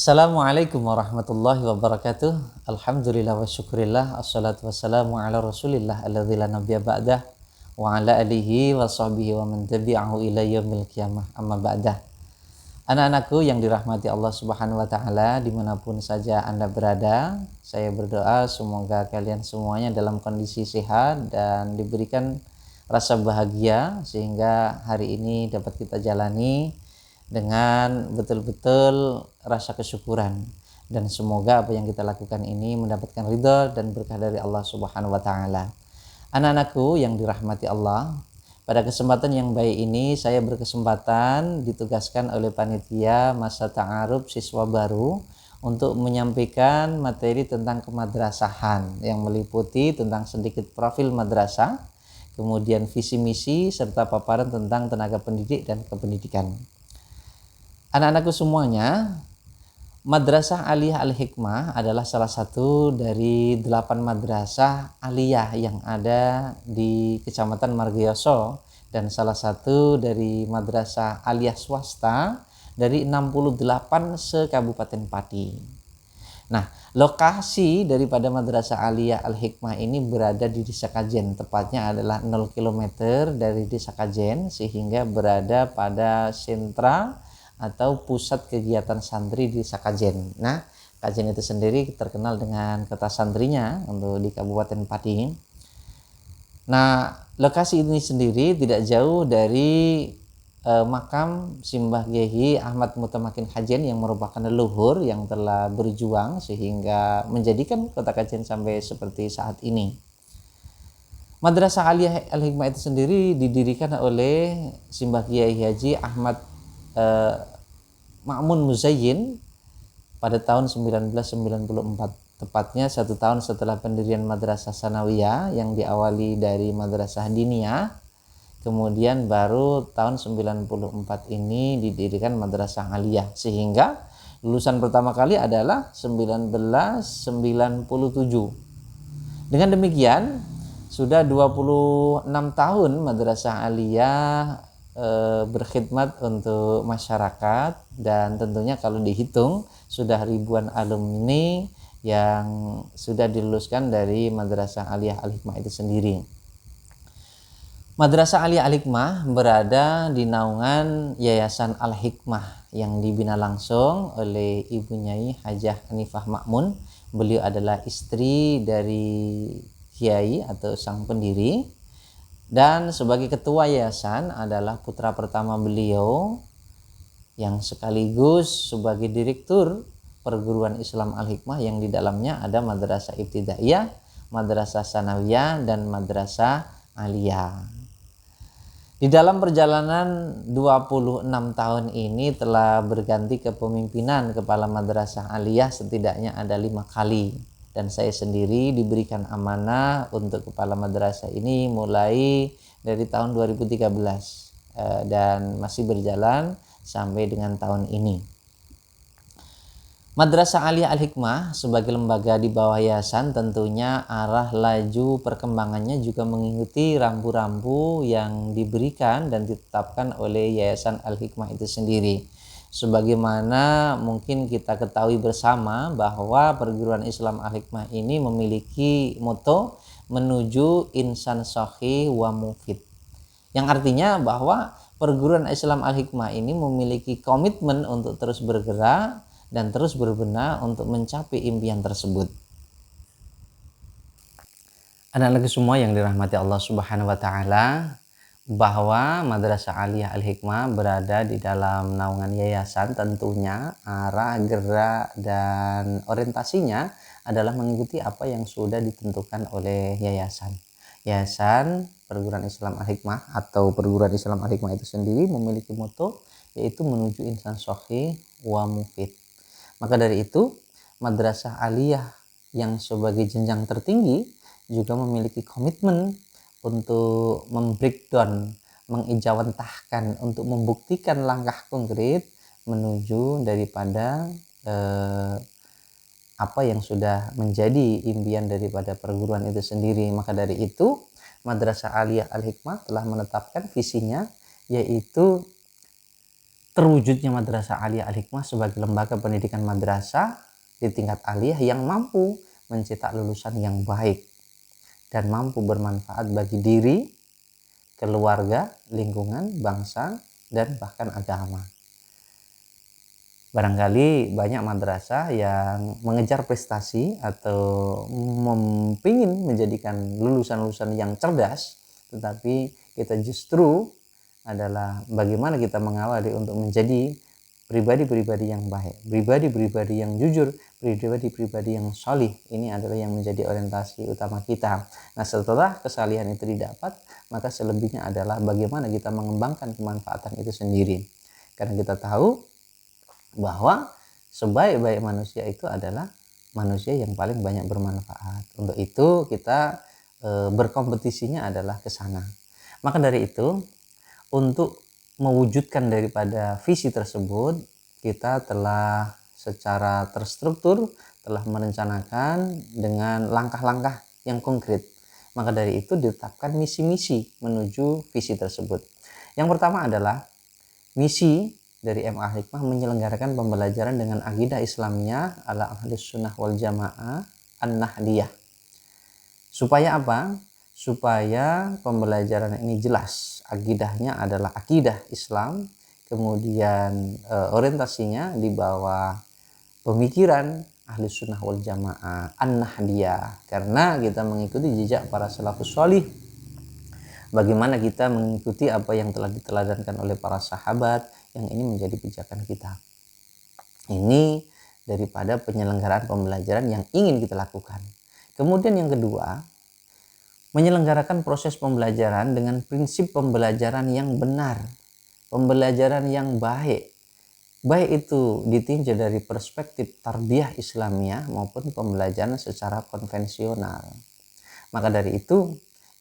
Assalamualaikum warahmatullahi wabarakatuh. Alhamdulillah wa syukurillah. Assalatu wassalamu ala rasulillah alladzi la nabiyya ba'dah wa ala alihi wa sahbihi wa man tabi'ahu ila yaumil qiyamah, amma ba'dah. Anak-anakku yang dirahmati Allah subhanahu wa ta'ala, dimanapun saja Anda berada, saya berdoa semoga kalian semuanya dalam kondisi sehat dan diberikan rasa bahagia sehingga hari ini dapat kita jalani dengan betul-betul rasa kesyukuran, dan semoga apa yang kita lakukan ini mendapatkan ridha dan berkah dari Allah Subhanahu wa taala. Anak-anakku yang dirahmati Allah, pada kesempatan yang baik ini saya berkesempatan ditugaskan oleh panitia masa ta'aruf siswa baru untuk menyampaikan materi tentang kemadrasahan yang meliputi tentang sedikit profil madrasah, kemudian visi misi serta paparan tentang tenaga pendidik dan kependidikan. Anak-anakku semuanya, Madrasah Aliyah Al-Hikmah adalah salah satu dari 8 madrasah aliyah yang ada di Kecamatan Margiyoso dan salah satu dari madrasah aliyah swasta dari 68 se-Kabupaten Pati. Nah, lokasi daripada Madrasah Aliyah Al-Hikmah ini berada di Desa Kajen, tepatnya adalah 0 km dari Desa Kajen, sehingga berada pada sentra atau pusat kegiatan santri di Desa Kajen. Nah, Kajen itu sendiri terkenal dengan kota santrinya untuk di Kabupaten Pati. Nah, lokasi ini sendiri tidak jauh dari makam Simbah Kiai Ahmad Mutamakin Kajen yang merupakan leluhur yang telah berjuang sehingga menjadikan kota Kajen sampai seperti saat ini. Madrasah Aliyah Al-Hikmah itu sendiri didirikan oleh Simbah Kiai Haji Ahmad Ma'mun Muzayyin pada tahun 1994, tepatnya 1 tahun setelah pendirian Madrasah Sanawiyah yang diawali dari Madrasah Diniyah. Kemudian baru tahun 94 ini didirikan Madrasah Aliyah, sehingga lulusan pertama kali adalah 1997. Dengan demikian sudah 26 tahun Madrasah Aliyah berkhidmat untuk masyarakat, dan tentunya kalau dihitung sudah ribuan alumni yang sudah diluluskan dari Madrasah Aliyah Al-Hikmah itu sendiri. Madrasah Aliyah Al-Hikmah berada di naungan Yayasan Al-Hikmah yang dibina langsung oleh Ibu Nyai Hajah Hanifah Ma'mun. Beliau adalah istri dari Kiai atau sang pendiri, dan sebagai ketua yayasan adalah putra pertama beliau yang sekaligus sebagai direktur perguruan Islam Al-Hikmah yang di dalamnya ada Madrasah Ibtidaiyah, Madrasah Sanawiyah, dan Madrasah Aliyah. Di dalam perjalanan 26 tahun ini telah berganti kepemimpinan kepala Madrasah Aliyah setidaknya ada 5 kali. Dan saya sendiri diberikan amanah untuk kepala madrasah ini mulai dari tahun 2013 dan masih berjalan sampai dengan tahun ini. Madrasah Aliyah Al-Hikmah sebagai lembaga di bawah yayasan tentunya arah laju perkembangannya juga mengikuti rambu-rambu yang diberikan dan ditetapkan oleh Yayasan Al-Hikmah itu sendiri. Sebagaimana mungkin kita ketahui bersama bahwa perguruan Islam Al-Hikmah ini memiliki moto menuju insan shahih wa mufid, yang artinya bahwa perguruan Islam Al-Hikmah ini memiliki komitmen untuk terus bergerak dan terus berbenah untuk mencapai impian tersebut. Anak-anak semua yang dirahmati Allah Subhanahu wa taala, bahwa Madrasah Aliyah Al-Hikmah berada di dalam naungan yayasan, tentunya arah, gerak, dan orientasinya adalah mengikuti apa yang sudah ditentukan oleh yayasan. Yayasan Perguruan Islam Al-Hikmah atau Perguruan Islam Al-Hikmah itu sendiri memiliki moto yaitu menuju insan shahih wa mufid. Maka dari itu, Madrasah Aliyah yang sebagai jenjang tertinggi juga memiliki komitmen untuk membreakdown, mengijawantahkan, untuk membuktikan langkah konkret menuju daripada apa yang sudah menjadi impian daripada perguruan itu sendiri. Maka dari itu, Madrasah Aliyah Al-Hikmah telah menetapkan visinya, yaitu terwujudnya Madrasah Aliyah Al-Hikmah sebagai lembaga pendidikan madrasah di tingkat aliyah yang mampu mencetak lulusan yang baik dan mampu bermanfaat bagi diri, keluarga, lingkungan, bangsa, dan bahkan agama. Barangkali banyak madrasah yang mengejar prestasi atau mempingin menjadikan lulusan-lulusan yang cerdas, tetapi kita justru adalah bagaimana kita mengawali untuk menjadi pribadi-pribadi yang baik, pribadi-pribadi yang jujur, pribadi-pribadi yang solih. Ini adalah yang menjadi orientasi utama kita. Nah, setelah kesalihan itu didapat, maka selebihnya adalah bagaimana kita mengembangkan kemanfaatan itu sendiri. Karena kita tahu bahwa sebaik-baik manusia itu adalah manusia yang paling banyak bermanfaat. Untuk itu kita berkompetisinya adalah ke sana. Maka dari itu, untuk mewujudkan daripada visi tersebut, kita telah secara terstruktur telah merencanakan dengan langkah-langkah yang konkret. Maka dari itu ditetapkan misi-misi menuju visi tersebut. Yang pertama adalah misi dari MA Hikmah menyelenggarakan pembelajaran dengan akidah Islamiyah ala Ahlus Sunnah wal Jamaah An-Nahdiyah. Supaya apa? Supaya pembelajaran ini jelas. Akidahnya adalah akidah Islam, kemudian orientasinya di bawah pemikiran Ahlus Sunnah wal Jamaah An-Nahdiyah. Karena kita mengikuti jejak para salafus sholih. Bagaimana kita mengikuti apa yang telah diteladankan oleh para sahabat, yang ini menjadi pijakan kita. Ini daripada penyelenggaraan pembelajaran yang ingin kita lakukan. Kemudian yang kedua, menyelenggarakan proses pembelajaran dengan prinsip pembelajaran yang benar, pembelajaran yang baik. Baik itu ditinjau dari perspektif tarbiyah Islamiyah maupun pembelajaran secara konvensional. Maka dari itu,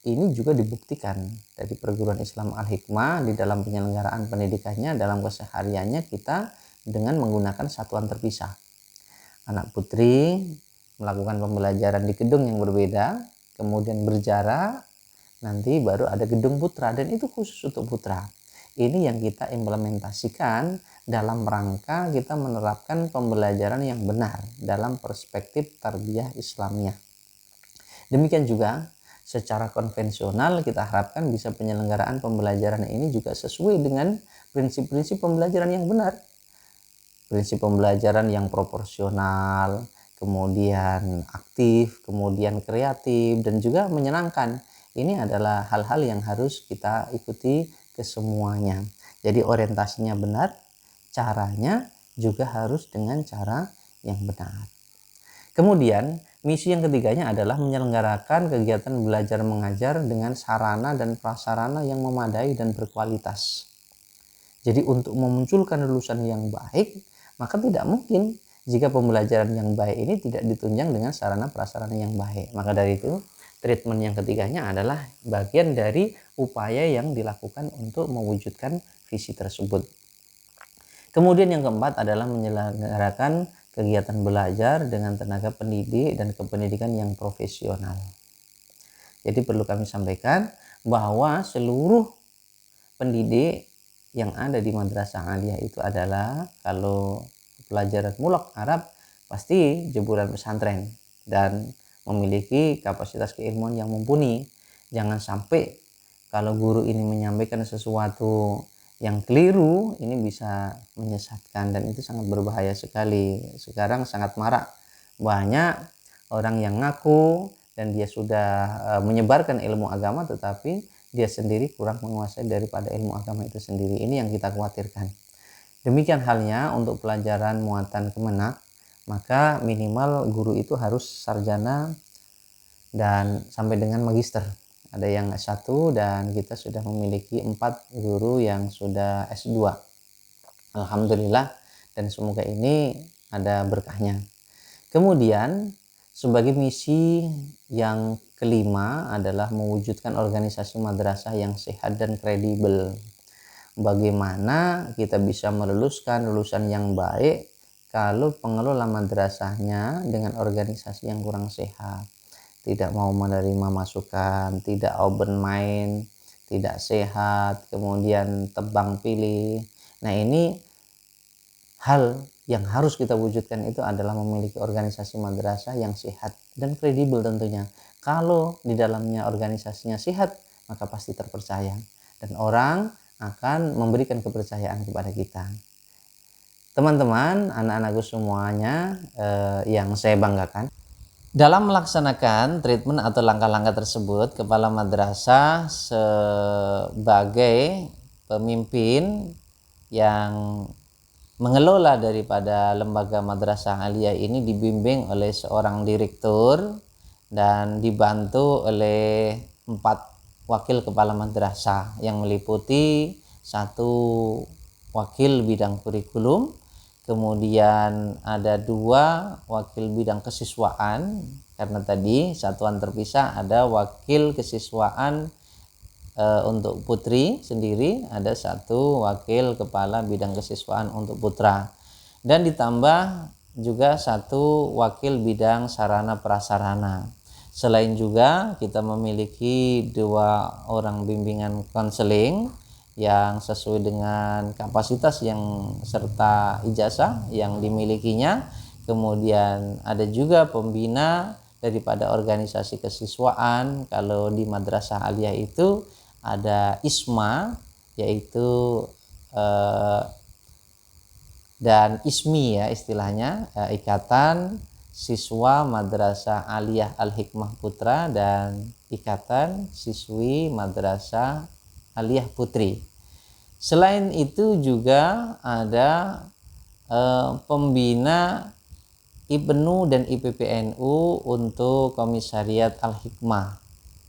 ini juga dibuktikan dari perguruan Islam Al-Hikmah di dalam penyelenggaraan pendidikannya, dalam kesehariannya kita dengan menggunakan satuan terpisah. Anak putri melakukan pembelajaran di gedung yang berbeda, kemudian berjarak, nanti baru ada gedung putra dan itu khusus untuk putra. Ini yang kita implementasikan dalam rangka kita menerapkan pembelajaran yang benar dalam perspektif tarbiyah Islamiyah. Demikian juga secara konvensional kita harapkan bisa penyelenggaraan pembelajaran ini juga sesuai dengan prinsip-prinsip pembelajaran yang benar. Prinsip pembelajaran yang proporsional, kemudian aktif, kemudian kreatif, dan juga menyenangkan. Ini adalah hal-hal yang harus kita ikuti kesemuanya. Jadi orientasinya benar, caranya juga harus dengan cara yang benar. Kemudian misi yang ketiganya adalah menyelenggarakan kegiatan belajar mengajar dengan sarana dan prasarana yang memadai dan berkualitas. Jadi untuk memunculkan lulusan yang baik, maka tidak mungkin jika pembelajaran yang baik ini tidak ditunjang dengan sarana prasarana yang baik. Maka dari itu, treatment yang ketiganya adalah bagian dari upaya yang dilakukan untuk mewujudkan visi tersebut. Kemudian yang keempat adalah menyelenggarakan kegiatan belajar dengan tenaga pendidik dan kependidikan yang profesional. Jadi perlu kami sampaikan bahwa seluruh pendidik yang ada di Madrasah Aliyah itu adalah kalau pelajaran mulak Arab pasti jeburan pesantren dan memiliki kapasitas keilmuan yang mumpuni. Jangan sampai kalau guru ini menyampaikan sesuatu yang keliru, ini bisa menyesatkan dan itu sangat berbahaya sekali. Sekarang sangat marak, banyak orang yang ngaku dan dia sudah menyebarkan ilmu agama tetapi dia sendiri kurang menguasai daripada ilmu agama itu sendiri. Ini yang kita khawatirkan. Demikian halnya untuk pelajaran muatan kemenak, maka minimal guru itu harus sarjana dan sampai dengan magister. Ada yang S1 dan kita sudah memiliki 4 guru yang sudah S2. Alhamdulillah, dan semoga ini ada berkahnya. Kemudian sebagai misi yang kelima adalah mewujudkan organisasi madrasah yang sehat dan kredibel. Bagaimana kita bisa meluluskan lulusan yang baik kalau pengelola madrasahnya dengan organisasi yang kurang sehat, tidak mau menerima masukan, tidak open mind, tidak sehat, kemudian tebang pilih. Nah, ini hal yang harus kita wujudkan itu adalah memiliki organisasi madrasah yang sehat dan kredibel tentunya. Kalau di dalamnya organisasinya sehat, maka pasti terpercaya dan orang akan memberikan kepercayaan kepada kita. Teman-teman, anak-anakku semuanya yang saya banggakan, dalam melaksanakan treatment atau langkah-langkah tersebut, kepala madrasah sebagai pemimpin yang mengelola daripada lembaga madrasah aliyah ini dibimbing oleh seorang direktur dan dibantu oleh 4 wakil kepala madrasah yang meliputi 1 wakil bidang kurikulum, kemudian ada 2 wakil bidang kesiswaan, karena tadi satuan terpisah ada wakil kesiswaan untuk putri sendiri, ada 1 wakil kepala bidang kesiswaan untuk putra, dan ditambah juga 1 wakil bidang sarana prasarana. Selain juga kita memiliki 2 orang bimbingan konseling yang sesuai dengan kapasitas yang serta ijazah yang dimilikinya. Kemudian ada juga pembina daripada organisasi kesiswaan. Kalau di madrasah aliyah itu ada ISMA, yaitu dan ISMI ya istilahnya, Ikatan Siswa Madrasah Aliyah Al-Hikmah Putra dan Ikatan Siswi Madrasah Aliyah Putri. Selain itu juga ada pembina IPNU dan IPPNU untuk Komisariat Al-Hikmah,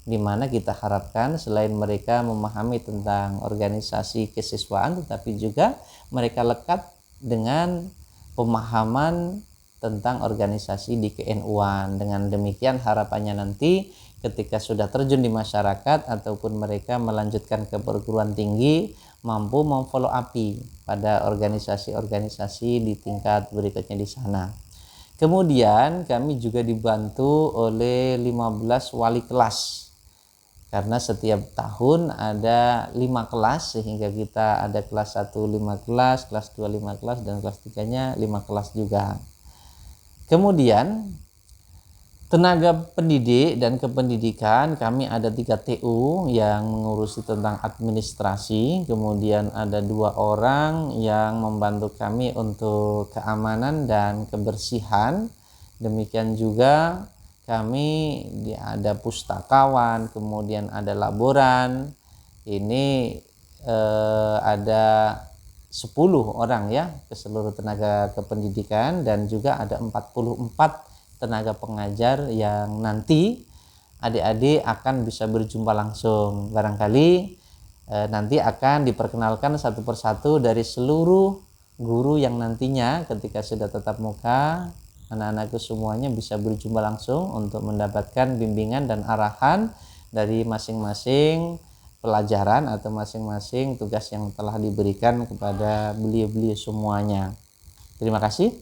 di mana kita harapkan selain mereka memahami tentang organisasi kesiswaan, tetapi juga mereka lekat dengan pemahaman tentang organisasi di ke-NU-an. Dengan demikian harapannya nanti ketika sudah terjun di masyarakat ataupun mereka melanjutkan ke perguruan tinggi, mampu memfollow up pada organisasi-organisasi di tingkat berikutnya di sana. Kemudian kami juga dibantu oleh 15 wali kelas, karena setiap tahun ada 5 kelas, sehingga kita ada kelas 1 5 kelas, kelas 2 5 kelas, dan kelas 3-nya 5 kelas juga. Kemudian tenaga pendidik dan kependidikan, kami ada 3 TU yang mengurusi tentang administrasi, kemudian ada 2 orang yang membantu kami untuk keamanan dan kebersihan. Demikian juga kami ada pustakawan, kemudian ada laboran. Ini ada 10 orang ya keseluruh tenaga kependidikan, dan juga ada 44 tenaga pengajar yang nanti adik-adik akan bisa berjumpa langsung. Barangkali nanti akan diperkenalkan satu persatu dari seluruh guru yang nantinya ketika sudah tatap muka, anak-anakku semuanya bisa berjumpa langsung untuk mendapatkan bimbingan dan arahan dari masing-masing pelajaran atau masing-masing tugas yang telah diberikan kepada beliau-beliau semuanya. Terima kasih.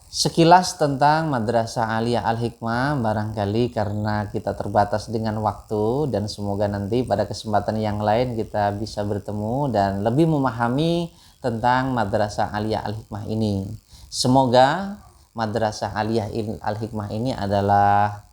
Sekilas tentang Madrasah Aliyah Al-Hikmah, barangkali karena kita terbatas dengan waktu, dan semoga nanti pada kesempatan yang lain kita bisa bertemu dan lebih memahami tentang Madrasah Aliyah Al-Hikmah ini. Semoga Madrasah Aliyah Al-Hikmah ini adalah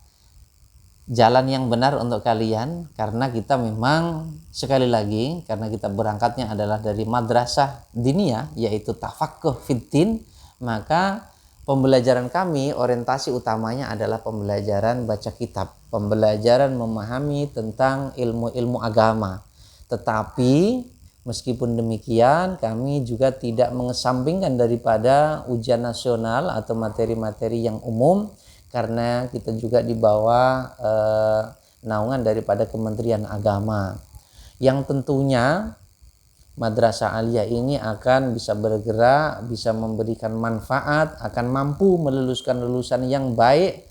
jalan yang benar untuk kalian, karena kita memang sekali lagi karena kita berangkatnya adalah dari madrasah diniyah, yaitu tafaqquh fiddin, maka pembelajaran kami orientasi utamanya adalah pembelajaran baca kitab, pembelajaran memahami tentang ilmu-ilmu agama. Tetapi meskipun demikian kami juga tidak mengesampingkan daripada ujian nasional atau materi-materi yang umum, karena kita juga di bawah naungan daripada Kementerian Agama, yang tentunya Madrasah Aliyah ini akan bisa bergerak, bisa memberikan manfaat, akan mampu meluluskan lulusan yang baik,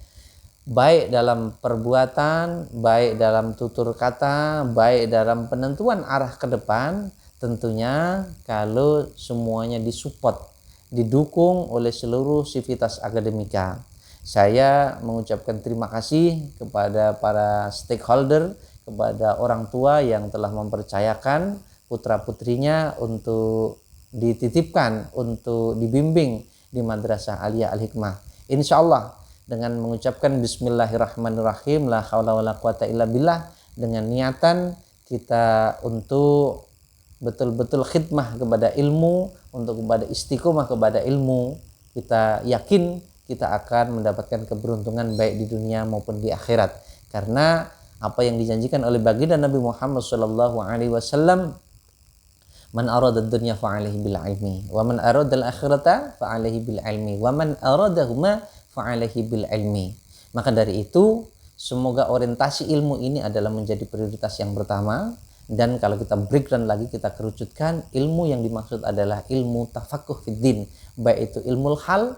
baik dalam perbuatan, baik dalam tutur kata, baik dalam penentuan arah ke depan, tentunya kalau semuanya disupport, didukung oleh seluruh sivitas akademika. Saya mengucapkan terima kasih kepada para stakeholder, kepada orang tua yang telah mempercayakan putra-putrinya untuk dititipkan untuk dibimbing di Madrasah Aliyah Al-Hikmah. Insyaallah dengan mengucapkan bismillahirrahmanirrahim, la haula wala quwata illa billah, dengan niatan kita untuk betul-betul khidmah kepada ilmu, untuk kepada istiqomah kepada ilmu, kita yakin kita akan mendapatkan keberuntungan baik di dunia maupun di akhirat. Karena apa yang dijanjikan oleh baginda Nabi Muhammad SAW, man arada ad-dunya fa'alaihi bil ilmi wa man arada al-akhirata fa'alaihi bil ilmi wa man aradahuma fa'alaihi bil ilmi. Maka dari itu, semoga orientasi ilmu ini adalah menjadi prioritas yang pertama. Dan kalau kita breakdown lagi, kita kerucutkan, ilmu yang dimaksud adalah ilmu tafaqquh fid din, baik itu ilmu hal,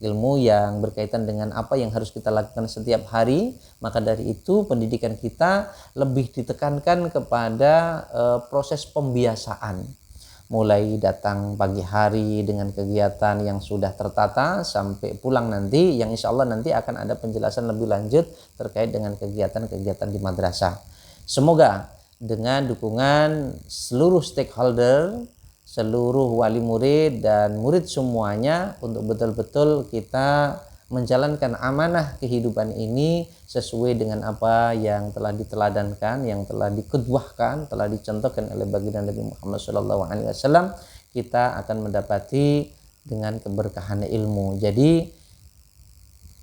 ilmu yang berkaitan dengan apa yang harus kita lakukan setiap hari. Maka dari itu pendidikan kita lebih ditekankan kepada proses pembiasaan, mulai datang pagi hari dengan kegiatan yang sudah tertata sampai pulang nanti, yang insya Allah nanti akan ada penjelasan lebih lanjut terkait dengan kegiatan-kegiatan di madrasah. Semoga dengan dukungan seluruh stakeholder, seluruh wali murid dan murid semuanya, untuk betul-betul kita menjalankan amanah kehidupan ini sesuai dengan apa yang telah diteladankan, yang telah dikudwahkan, telah dicontohkan oleh baginda Nabi Muhammad SAW, kita akan mendapati dengan keberkahan ilmu. Jadi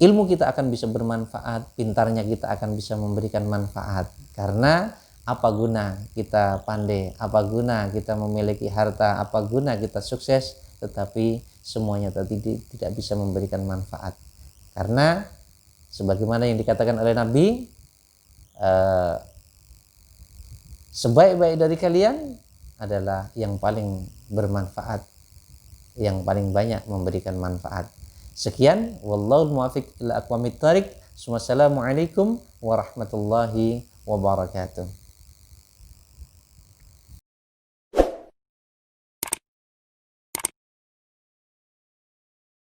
ilmu kita akan bisa bermanfaat, pintarnya kita akan bisa memberikan manfaat. Karena apa guna kita pandai, apa guna kita memiliki harta, apa guna kita sukses, tetapi semuanya tadi tidak bisa memberikan manfaat. Karena sebagaimana yang dikatakan oleh Nabi, sebaik-baik dari kalian adalah yang paling bermanfaat, yang paling banyak memberikan manfaat. Sekian, wallahul muwaffiq ila aqwamit thariq. Wassalamualaikum warahmatullahi wabarakatuh.